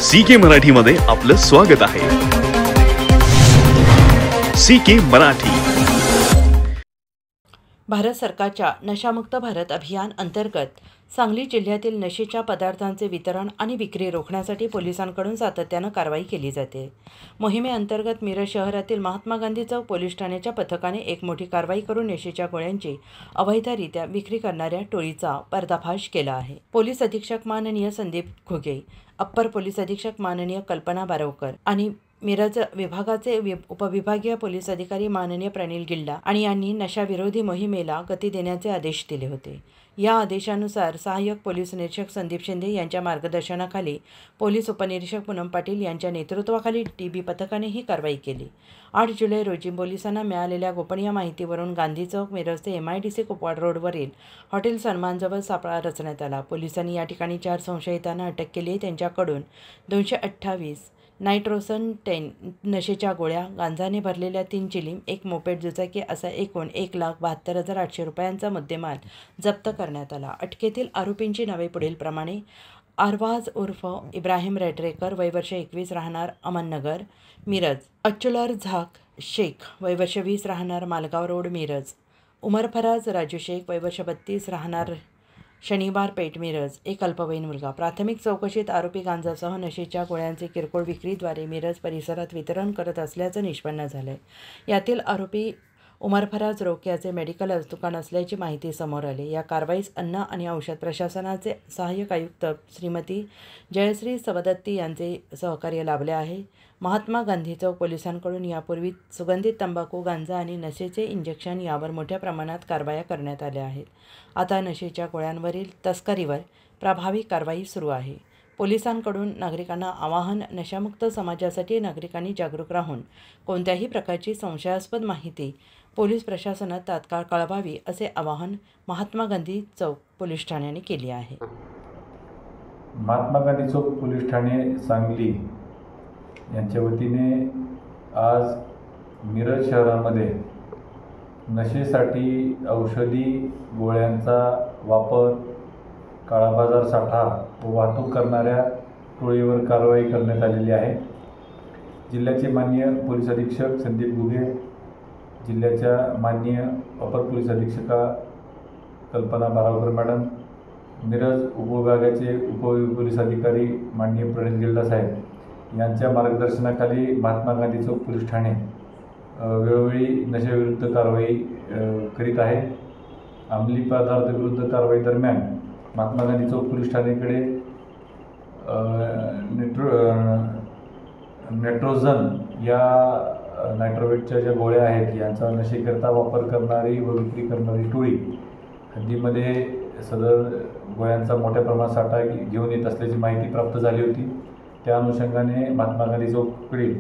CK मराठीमध्ये आपलं स्वागत आहे। CK मराठी। भारत सरकारच्या नशामुक्त भारत अभियान अंतर्गत सांगली जिल्ह्यातील नशेच्या पदार्थांचे वितरण आणि विक्री रोखण्यासाठी पोलिसांकडून सातत्यानं कारवाई केली जाते। मोहिमेअंतर्गत मिरज शहरातील महात्मा गांधी चौक पोलीस ठाण्याच्या पथकाने एक मोठी कारवाई करून नशेच्या गोळ्यांची अवैधरित्या विक्री करणाऱ्या टोळीचा पर्दाफाश केला आहे। पोलीस अधीक्षक माननीय संदीप घुगे, अप्पर पोलीस अधीक्षक माननीय कल्पना बारवकर आणि मिरज विभागाचे उपविभागीय पोलीस अधिकारी माननीय प्रणिल गिल्डा आणि यांनी नशाविरोधी मोहिमेला गती देण्याचे आदेश दिले होते। या आदेशानुसार सहाय्यक पोलीस निरीक्षक संदीप शिंदे यांच्या मार्गदर्शनाखाली पोलीस उपनिरीक्षक पूनम पाटील यांच्या नेतृत्वाखाली TB पथकाने ही कारवाई केली। 8 जुलै रोजी पोलिसांना मिळालेल्या गोपनीय माहितीवरून गांधी चौक मिरज ते MIDC कुपवाड रोडवरील हॉटेल सन्मानजवळ सापळा रचण्यात आला। पोलिसांनी या ठिकाणी 4 संशयितांना अटक केली। त्यांच्याकडून 228 नायट्रोसन 10 नशेच्या गोळ्या, गांजाने भरलेल्या 3 चिलीम, 1 मोपेड दुचाकी असा एकूण 1,72,800 रुपयांचा मुद्देमाल जप्त करण्यात आला। अटकेतील आरोपींची नावे पुढीलप्रमाणे: अरबाज उर्फ इब्राहिम रेटरेकर, वय वर्ष 21, राहणार अमननगर मिरज; अच्चुलर झाक शेख, वय वर्ष 20, राहणार मालगाव रोड मिरज; उमर फराज राजू शेख, वय वर्ष 32, राहणार शनिवार पेठ मिरज, एक अल्पवयीन मुलगा। प्राथमिक चौकशीत आरोपी गांजासह नशेच्या गोळ्यांचे किरकोळ विक्रीद्वारे मिरज परिसरात वितरण करत असल्याचं निष्पन्न झालंय। यातील आरोपी उमर फराज रोक्याचे मेडिकल दुकान असल्याची माहिती समोर आली। या कारवाईस अन्न आणि औषध प्रशासनाचे सहाय्यक आयुक्त श्रीमती जयश्री सवदत्ती यांचे सहकार्य लाभले आहे। महात्मा गांधी चौक पोलिसांकडून यापूर्वी सुगंधित तंबाखू, गांजा आणि नशेचे इंजेक्शन यावर मोठ्या प्रमाणात कारवाया करण्यात आल्या आहेत। आता नशेच्या गोळ्यांवरील तस्करीवर प्रभावी कारवाई सुरू आहे। पोलिसांकडून नागरिकांना आवाहन: नशामुक्त समाजासाठी नागरिकांनी जागरूक राहून कोणत्याही प्रकारची संशयास्पद माहिती पोलीस प्रशासनात तात्काळ कळवावी, असे आवाहन महात्मा गांधी चौक पोलीस ठाण्याने केले आहे। महात्मा गांधी चौक पोलीस ठाणे सांगली यांच्या वतीने आज मिरज शहरामध्ये नशेसाठी औषधी गोळ्यांचा वापर, काळा बाजार साठा व वाहतूक करणाऱ्या टोळीवर कारवाई करण्यात आलेली आहे। जिल्ह्याचे माननीय पोलीस अधीक्षक संदीप घुगे, जिल्ह्याच्या माननीय अपर पोलीस अधीक्षका कल्पना बारवकर मॅडम, मिरज उपविभागाचे उपपोलीस अधिकारी माननीय प्रणिल गिल्डा साहेब यांच्या मार्गदर्शनाखाली महात्मा गांधी चौक पोलीस ठाणे वेळोवेळी नशेविरुद्ध कारवाई करीत आहे। अंमली पदार्थ विरुद्ध कारवाई दरम्यान महात्मा गांधी चौक पोलीस ठाणेकडे नेट्रोझन या नायट्रोवेटच्या ज्या गोळ्या आहेत यांचा नशेकरता वापर करणारी व विक्री करणारी टोळी हद्दीमध्ये सदर गोळ्यांचा मोठ्या प्रमाणात साठा घेऊन येत असल्याची माहिती प्राप्त झाली होती। त्या अनुषंगाने महात्मा गांधी चौककडील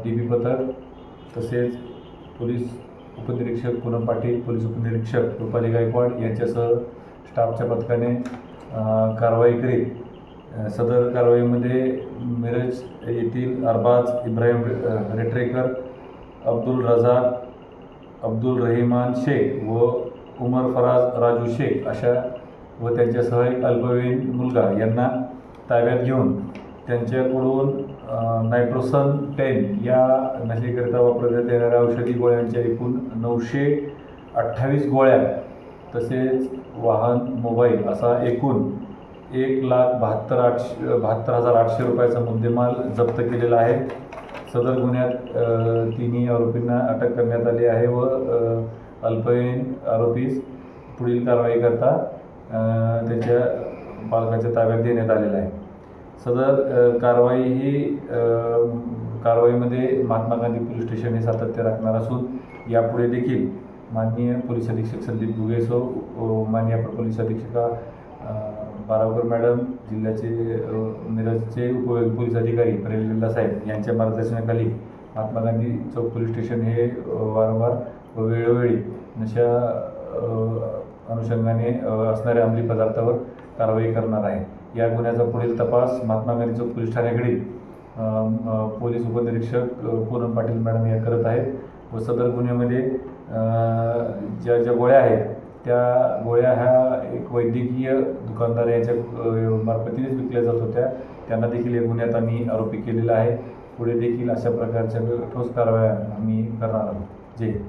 TB पथक तसेच पोलीस उपनिरीक्षक पूनम पाटील, पोलीस उपनिरीक्षक रुपाली गायकवाड यांच्यासह स्टाफच्या पथकाने कारवाई करीत सदर कारवाईमध्ये मिरज येथील अरबाज इब्राहिम रेटरेकर, अब्दुल रजाक अब्दुल रहिमान शेख व उमर फराज राजू शेख अशा व त्यांच्यासह एक अल्पवयीन मुलगा यांना ताब्यात घेऊन त्यांच्याकडून नायट्रोसन 10 या नशेकरिता वापरण्यात येणाऱ्या औषधी गोळ्यांच्या एकूण 928 गोळ्या तसेच वाहन, मोबाईल असा एकूण 1,72,800 रुपयाचा मुद्देमाल जप्त केलेला आहे। सदर गुन्ह्यात तिन्ही आरोपींना अटक करण्यात आली आहे व अल्पवयीन आरोपीस पुढील कारवाई करता त्याच्या पालकाच्या ताब्यात देण्यात आलेला आहे। सदर कारवाईमध्ये महात्मा गांधी पोलीस स्टेशन हे सातत्य राखणार असून यापुढे देखील माननीय पोलीस अधीक्षक संदीप घुगेसो, माननीय अपर पोलीस अधीक्षका बारवकर मॅडम, जिल्ह्याचे मिरजचे उपपोलीस अधिकारी प्रणिल गिल्डा साहेब यांच्या मार्गदर्शनाखाली महात्मा गांधी चौक पोलीस स्टेशन हे वारंवार व वेळोवेळी नशा अनुषंगाने असणाऱ्या अंमली पदार्थावर कारवाई करणार आहे। या गुन्ह्याचा पुढील तपास महात्मा गांधी चौक पोलीस ठाण्याकडील पोलीस उपनिरीक्षक पूनम पाटील मॅडम या करत आहेत व सदर गुन्ह्यामध्ये ज्या गोळ्या आहेत त्या गोळ्या ह्या एक वैद्यकीय दुकानदार यांच्या मार्फतीनेच विकल्या जात होत्या त्यांना देखील या गुन्ह्यात आम्ही आरोपी केलेला आहे. पुढे देखील अशा प्रकारच्या ठोस कारवाया आम्ही करणार आहोत. जय हिंद.